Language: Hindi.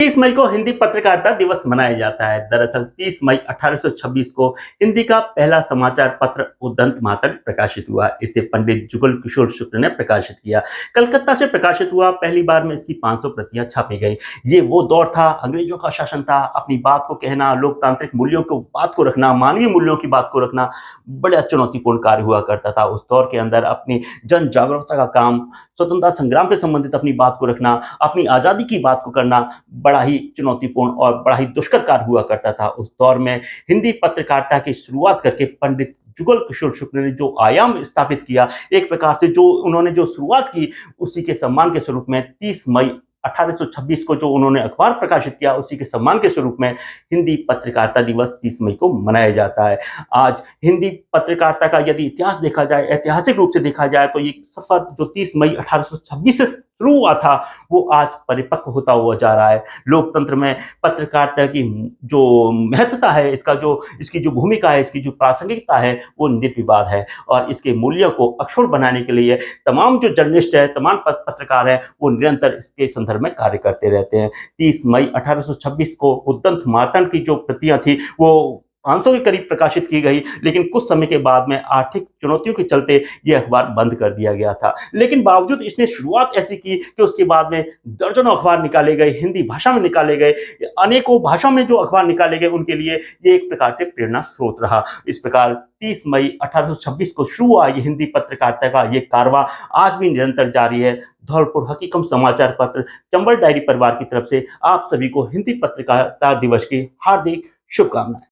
30 मई को हिंदी पत्रकारिता दिवस मनाया जाता है। दरअसल 30 मई 1826 को हिंदी का पहला समाचार पत्र उद्दंत मातड़ प्रकाशित हुआ। इसे पंडित जुगल किशोर शुक्ल ने प्रकाशित किया। कलकत्ता से प्रकाशित हुआ। पहली बार में इसकी 500 प्रतियां छापी गई। ये वो दौर था, अंग्रेजों का शासन था, अपनी बात को कहना, लोकतांत्रिक मूल्यों को बात को रखना, मानवीय मूल्यों की बात को रखना बड़ा चुनौतीपूर्ण कार्य हुआ करता था। उस दौर के अंदर अपनी जन जागरूकता का काम, स्वतंत्रता संग्राम से संबंधित अपनी बात को रखना, अपनी आज़ादी की बात को करना बड़ा ही चुनौतीपूर्ण और बड़ा ही दुष्कर कार्य हुआ करता था। उस दौर में हिंदी पत्रकारिता की शुरुआत करके पंडित जुगल किशोर शुक्ल ने जो आयाम स्थापित किया, एक प्रकार से जो उन्होंने जो शुरुआत की, उसी के सम्मान के स्वरूप में 30 मई 1826 को जो उन्होंने अखबार प्रकाशित किया, उसी के सम्मान के स्वरूप में हिंदी पत्रकारिता दिवस 30 मई को मनाया जाता है। आज हिंदी पत्रकारिता का यदि इतिहास देखा जाए, ऐतिहासिक रूप से देखा जाए, तो ये सफर जो 30 मई 1826 से शुरू हुआ था, वो आज परिपक्व होता हुआ जा रहा है। लोकतंत्र में पत्रकारिता की जो महत्वता है, इसकी जो भूमिका है, इसकी जो प्रासंगिकता है, वो निर्विवाद है। और इसके मूल्यों को अक्षुण्ण बनाने के लिए तमाम जो जर्नलिस्ट है, तमाम पत्रकार हैं, वो निरंतर इसके संदर्भ में कार्य करते रहते हैं। 30 मई 1826 को उद्दंत मातड़ की जो प्रतियां थी, वो 500 के करीब प्रकाशित की गई, लेकिन कुछ समय के बाद में आर्थिक चुनौतियों के चलते ये अखबार बंद कर दिया गया था। लेकिन बावजूद इसने शुरुआत ऐसी की कि उसके बाद में दर्जनों अखबार निकाले गए, हिंदी भाषा में निकाले गए, अनेकों भाषाओं में जो अखबार निकाले गए, उनके लिए ये एक प्रकार से प्रेरणा स्रोत रहा। इस प्रकार 30 मई 1826 को शुरू हुआ ये हिंदी पत्रकारिता का ये कारवां आज भी निरंतर जारी है। धौलपुर हकीकम समाचार पत्र, चंबल डायरी परिवार की तरफ से आप सभी को हिंदी पत्रकारिता दिवस की हार्दिक शुभकामनाएं।